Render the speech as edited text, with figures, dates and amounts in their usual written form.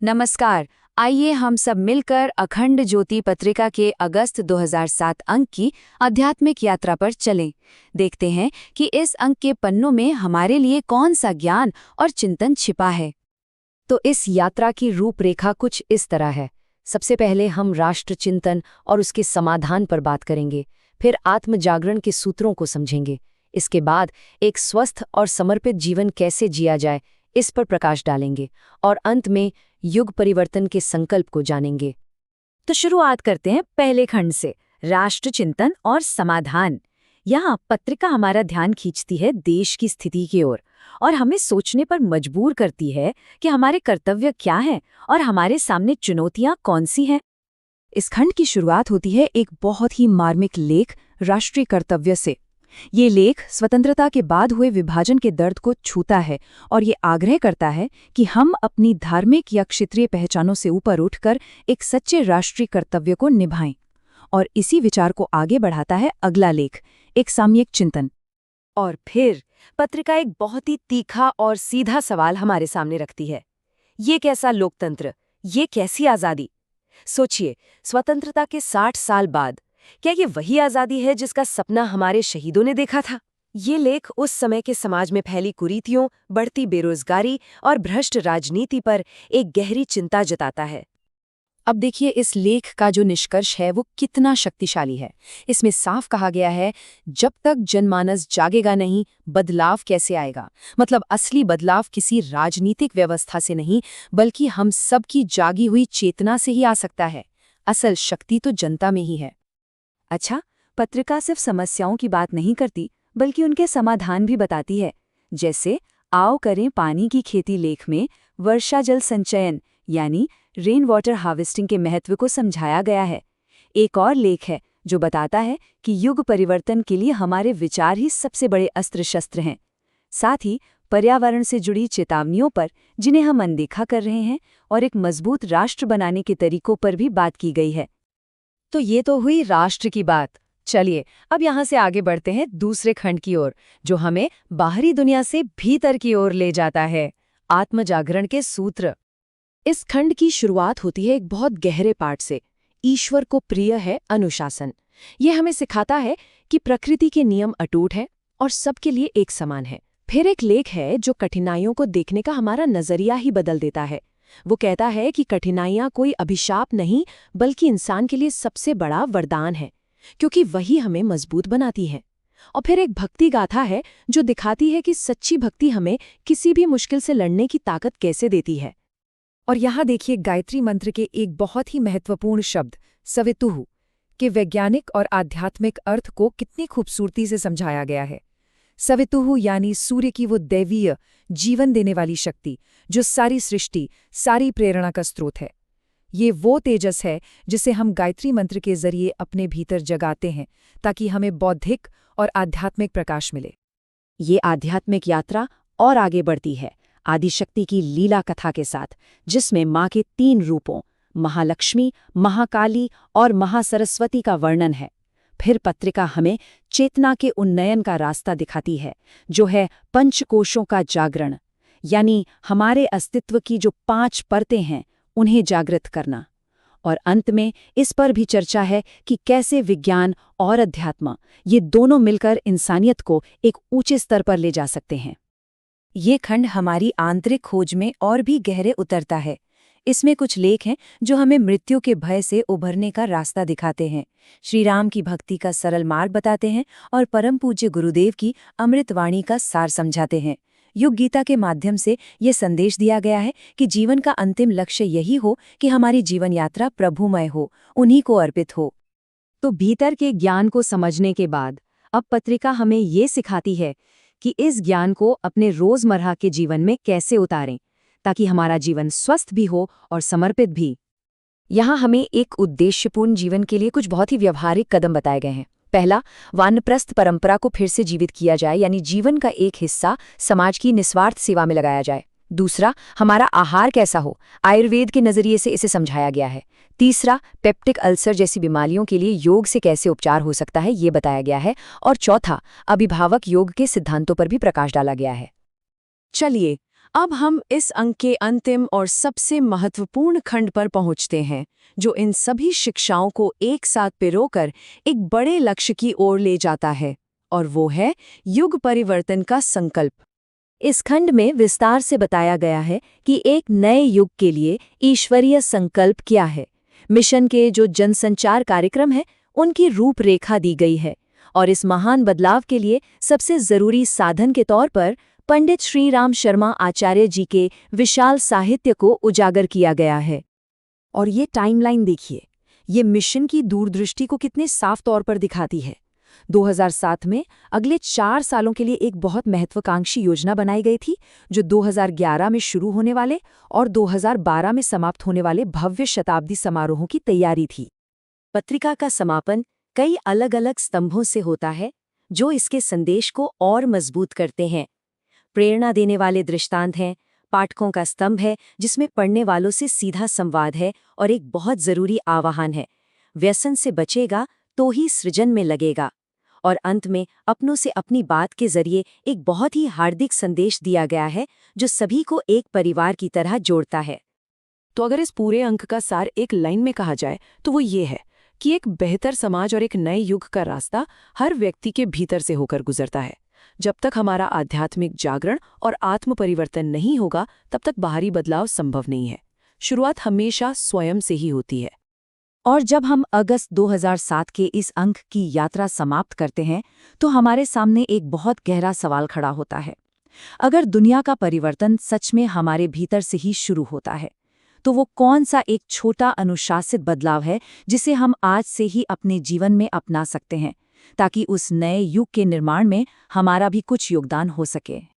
नमस्कार। आइए हम सब मिलकर अखंड ज्योति पत्रिका के अगस्त 2007 अंक की आध्यात्मिक यात्रा पर चलें। देखते हैं कि इस अंक के पन्नों में हमारे लिए कौन सा ज्ञान और चिंतन छिपा है। तो इस यात्रा की रूपरेखा कुछ इस तरह है। सबसे पहले हम राष्ट्र चिंतन और उसके समाधान पर बात करेंगे, फिर आत्म जागरण के सूत्रों को समझेंगे। इसके बाद एक स्वस्थ और समर्पित जीवन कैसे जिया जाए, इस पर प्रकाश डालेंगे और अंत में युग परिवर्तन के संकल्प को जानेंगे। तो शुरुआत करते हैं पहले खंड से, राष्ट्र चिंतन और समाधान। यहाँ पत्रिका हमारा ध्यान खींचती है देश की स्थिति की ओर और हमें सोचने पर मजबूर करती है कि हमारे कर्तव्य क्या हैं और हमारे सामने चुनौतियां कौन सी हैं। इस खंड की शुरुआत होती है एक बहुत ही मार्मिक लेख, राष्ट्रीय कर्तव्य से। ये लेख स्वतंत्रता के बाद हुए विभाजन के दर्द को छूता है और ये आग्रह करता है कि हम अपनी धार्मिक या क्षेत्रीय पहचानों से ऊपर उठकर एक सच्चे राष्ट्रीय कर्तव्य को निभाएं। और इसी विचार को आगे बढ़ाता है अगला लेख, एक सामयिक चिंतन। और फिर पत्रिका एक बहुत ही तीखा और सीधा सवाल हमारे सामने रखती है। ये कैसा लोकतंत्र, ये कैसी आज़ादी? सोचिए, स्वतंत्रता के 60 साल बाद क्या ये वही आज़ादी है जिसका सपना हमारे शहीदों ने देखा था? ये लेख उस समय के समाज में फैली कुरीतियों, बढ़ती बेरोजगारी और भ्रष्ट राजनीति पर एक गहरी चिंता जताता है। अब देखिए, इस लेख का जो निष्कर्ष है वो कितना शक्तिशाली है। इसमें साफ कहा गया है, जब तक जनमानस जागेगा नहीं, बदलाव कैसे आएगा? मतलब असली बदलाव किसी राजनीतिक व्यवस्था से नहीं, बल्कि हम सबकी जागी हुई चेतना से ही आ सकता है। असल शक्ति तो जनता में ही है। अच्छा, पत्रिका सिर्फ समस्याओं की बात नहीं करती, बल्कि उनके समाधान भी बताती है। जैसे आओ करें पानी की खेती लेख में वर्षा जल संचयन यानी रेन वाटर हार्वेस्टिंग के महत्व को समझाया गया है। एक और लेख है जो बताता है कि युग परिवर्तन के लिए हमारे विचार ही सबसे बड़े अस्त्र शस्त्र हैं। साथ ही पर्यावरण से जुड़ी चेतावनियों पर, जिन्हें हम अनदेखा कर रहे हैं, और एक मजबूत राष्ट्र बनाने के तरीकों पर भी बात की गई है। तो ये तो हुई राष्ट्र की बात। चलिए अब यहाँ से आगे बढ़ते हैं दूसरे खंड की ओर, जो हमें बाहरी दुनिया से भीतर की ओर ले जाता है, आत्म जागरण के सूत्र। इस खंड की शुरुआत होती है एक बहुत गहरे पाठ से। ईश्वर को प्रिय है अनुशासन। ये हमें सिखाता है कि प्रकृति के नियम अटूट हैं और सबके लिए एक समान है। फिर एक लेख है जो कठिनाइयों को देखने का हमारा नजरिया ही बदल देता है। वो कहता है कि कठिनाइयां कोई अभिशाप नहीं, बल्कि इंसान के लिए सबसे बड़ा वरदान है, क्योंकि वही हमें मजबूत बनाती है। और फिर एक भक्ति गाथा है जो दिखाती है कि सच्ची भक्ति हमें किसी भी मुश्किल से लड़ने की ताकत कैसे देती है। और यहाँ देखिए, गायत्री मंत्र के एक बहुत ही महत्वपूर्ण शब्द सवितुः के वैज्ञानिक और आध्यात्मिक अर्थ को कितनी खूबसूरती से समझाया गया है। सवितुः यानी सूर्य की वो दैवीय जीवन देने वाली शक्ति जो सारी सृष्टि, सारी प्रेरणा का स्रोत है। ये वो तेजस है जिसे हम गायत्री मंत्र के जरिए अपने भीतर जगाते हैं, ताकि हमें बौद्धिक और आध्यात्मिक प्रकाश मिले। ये आध्यात्मिक यात्रा और आगे बढ़ती है आदिशक्ति की लीला कथा के साथ, जिसमें माँ के 3 रूपों महालक्ष्मी, महाकाली और महासरस्वती का वर्णन है। फिर पत्रिका हमें चेतना के उन्नयन का रास्ता दिखाती है, जो है पंचकोशों का जागरण, यानी हमारे अस्तित्व की जो 5 परतें हैं उन्हें जागृत करना। और अंत में इस पर भी चर्चा है कि कैसे विज्ञान और अध्यात्म, ये दोनों मिलकर इंसानियत को एक ऊंचे स्तर पर ले जा सकते हैं। ये खंड हमारी आंतरिक खोज में और भी गहरे उतरता है। इसमें कुछ लेख हैं जो हमें मृत्यु के भय से उभरने का रास्ता दिखाते हैं, श्री राम की भक्ति का सरल मार्ग बताते हैं और परम पूज्य गुरुदेव की अमृतवाणी का सार समझाते हैं। युग गीता के माध्यम से ये संदेश दिया गया है कि जीवन का अंतिम लक्ष्य यही हो कि हमारी जीवन यात्रा प्रभुमय हो, उन्हीं को अर्पित हो। तो भीतर के ज्ञान को समझने के बाद अब पत्रिका हमें ये सिखाती है कि इस ज्ञान को अपने रोजमर्रा के जीवन में कैसे उतारें, ताकि हमारा जीवन स्वस्थ भी हो और समर्पित भी। यहाँ हमें एक उद्देश्यपूर्ण जीवन के लिए कुछ बहुत ही व्यवहारिक कदम बताए गए हैं। पहला, वानप्रस्थ परंपरा को फिर से जीवित किया जाए, यानी जीवन का एक हिस्सा समाज की निस्वार्थ सेवा में लगाया जाए। दूसरा, हमारा आहार कैसा हो, आयुर्वेद के नजरिए से इसे समझाया गया है। तीसरा, पेप्टिक अल्सर जैसी बीमारियों के लिए योग से कैसे उपचार हो सकता है, ये बताया गया है। और चौथा, अभिभावक योग के सिद्धांतों पर भी प्रकाश डाला गया है। चलिए अब हम इस अंक के अंतिम और सबसे महत्वपूर्ण खंड पर पहुंचते हैं, जो इन सभी शिक्षाओं को एक साथ पिरोकर एक बड़े लक्ष्य की ओर ले जाता है, और वो है युग परिवर्तन का संकल्प। इस खंड में विस्तार से बताया गया है कि एक नए युग के लिए ईश्वरीय संकल्प क्या है। मिशन के जो जनसंचार कार्यक्रम है, उनकी रूपरेखा दी गई है, और इस महान बदलाव के लिए सबसे जरूरी साधन के तौर पर पंडित श्री राम शर्मा आचार्य जी के विशाल साहित्य को उजागर किया गया है। और ये टाइमलाइन देखिए, ये मिशन की दूरदृष्टि को कितने साफ तौर पर दिखाती है। 2007 में अगले 4 सालों के लिए एक बहुत महत्वाकांक्षी योजना बनाई गई थी, जो 2011 में शुरू होने वाले और 2012 में समाप्त होने वाले भव्य शताब्दी समारोहों की तैयारी थी। पत्रिका का समापन कई अलग-अलग स्तंभों से होता है, जो इसके संदेश को और मजबूत करते हैं। प्रेरणा देने वाले दृष्टांत हैं, पाठकों का स्तंभ है जिसमें पढ़ने वालों से सीधा संवाद है, और एक बहुत जरूरी आह्वान है, व्यसन से बचेगा तो ही सृजन में लगेगा। और अंत में अपनों से अपनी बात के जरिए एक बहुत ही हार्दिक संदेश दिया गया है, जो सभी को एक परिवार की तरह जोड़ता है। तो अगर इस पूरे अंक का सार एक लाइन में कहा जाए तो वो ये है कि एक बेहतर समाज और एक नए युग का रास्ता हर व्यक्ति के भीतर से होकर गुजरता है। जब तक हमारा आध्यात्मिक जागरण और आत्म परिवर्तन नहीं होगा, तब तक बाहरी बदलाव संभव नहीं है। शुरुआत हमेशा स्वयं से ही होती है। और जब हम अगस्त 2007 के इस अंक की यात्रा समाप्त करते हैं, तो हमारे सामने एक बहुत गहरा सवाल खड़ा होता है। अगर दुनिया का परिवर्तन सच में हमारे भीतर से ही शुरू होता है, तो वो कौन सा एक छोटा अनुशासित बदलाव है जिसे हम आज से ही अपने जीवन में अपना सकते हैं, ताकि उस नए युग के निर्माण में हमारा भी कुछ योगदान हो सके।